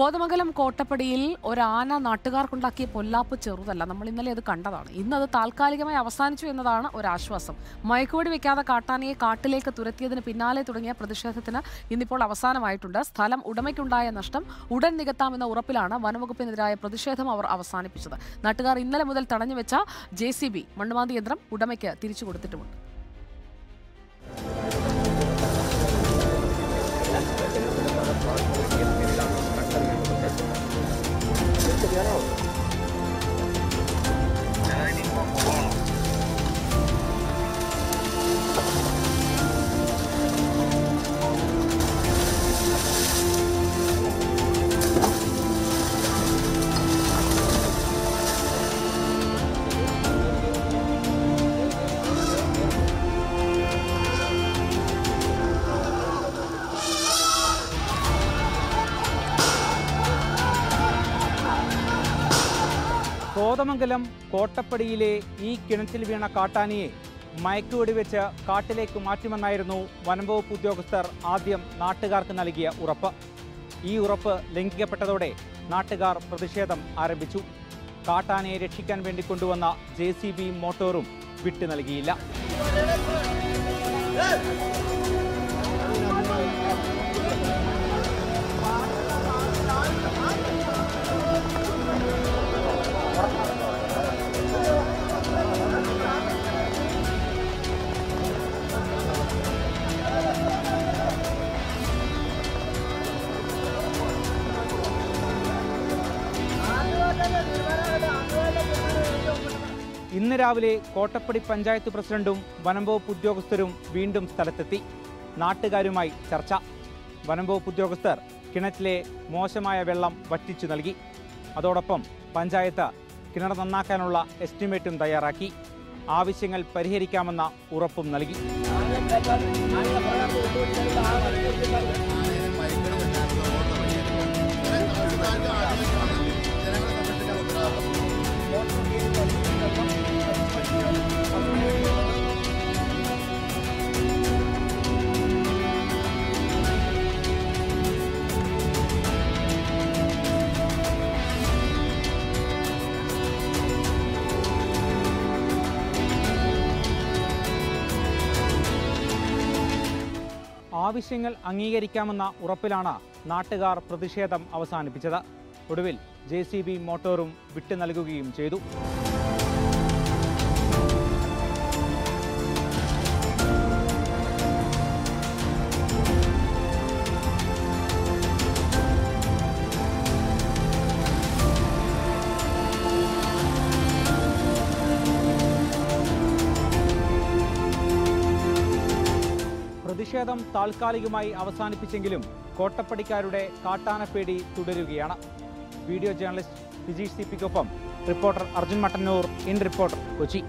കോതമംഗലം കോട്ടപ്പടിയിൽ ഒരാന നാട്ടുകാർക്കുണ്ടാക്കിയ പൊല്ലാപ്പ് ചെറുതല്ല. നമ്മൾ ഇന്നലെ അത് കണ്ടതാണ്. ഇന്നത് താൽക്കാലികമായി അവസാനിച്ചു എന്നതാണ് ഒരാശ്വാസം. മയക്കുവെടി വെക്കാതെ കാട്ടാനയെ കാട്ടിലേക്ക് തുരത്തിയതിന് പിന്നാലെ തുടങ്ങിയ പ്രതിഷേധത്തിന് ഇന്നിപ്പോൾ അവസാനമായിട്ടുണ്ട്. സ്ഥലം ഉടമയ്ക്കുണ്ടായ നഷ്ടം ഉടൻ നികത്താമെന്ന ഉറപ്പിലാണ് വനംവകുപ്പിനെതിരായ പ്രതിഷേധം അവർ അവസാനിപ്പിച്ചത്. നാട്ടുകാർ ഇന്നലെ മുതൽ തടഞ്ഞുവെച്ച JCB മണ്ണുമാന്തി യന്ത്രം ഉടമയ്ക്ക് തിരിച്ചു കൊടുത്തിട്ടുമുണ്ട്. കോതമംഗലം കോട്ടപ്പടിയിലെ ഈ കിണറ്റിൽ വീണ കാട്ടാനയെ മയക്കുവെടി വെച്ച് കാട്ടിലേക്ക് മാറ്റുമെന്നായിരുന്നു വനംവകുപ്പ് ഉദ്യോഗസ്ഥർ ആദ്യം നാട്ടുകാർക്ക് നൽകിയ ഉറപ്പ്. ഈ ഉറപ്പ് ലംഘിക്കപ്പെട്ടതോടെ നാട്ടുകാർ പ്രതിഷേധം ആരംഭിച്ചു. കാട്ടാനയെ രക്ഷിക്കാൻ വേണ്ടി കൊണ്ടുവന്ന JCB മോട്ടോറും വിട്ടു നൽകിയില്ല. ഇന്ന് രാവിലെ കോട്ടപ്പടി പഞ്ചായത്ത് പ്രസിഡന്റും വനംവകുപ്പ് ഉദ്യോഗസ്ഥരും വീണ്ടും സ്ഥലത്തെത്തി. നാട്ടുകാരുമായി ചർച്ച. വനംവകുപ്പ് ഉദ്യോഗസ്ഥർ കിണറ്റിലെ മോശമായ വെള്ളം വറ്റിച്ചു നൽകി. അതോടൊപ്പം പഞ്ചായത്ത് കിണർ നന്നാക്കാനുള്ള എസ്റ്റിമേറ്റും തയ്യാറാക്കി. ആവശ്യങ്ങൾ പരിഹരിക്കാമെന്ന ഉറപ്പും നൽകി. ആവശ്യങ്ങൾ അംഗീകരിക്കാമെന്ന ഉറപ്പിലാണ് നാട്ടുകാർ പ്രതിഷേധം അവസാനിപ്പിച്ചത്. ഒടുവിൽ JCB മോട്ടോറും വിട്ടു നൽകുകയും ചെയ്തു. പ്രതിഷേധം താൽക്കാലികമായി അവസാനിപ്പിച്ചെങ്കിലും കോട്ടപ്പടിക്കാരുടെ കാട്ടാനപ്പേടി തുടരുകയാണ്. വീഡിയോ ജേർണലിസ്റ്റ് ഫിജീഷ് CPക്കൊപ്പം reporter Arjun Mattannur, in reporter, Kochi.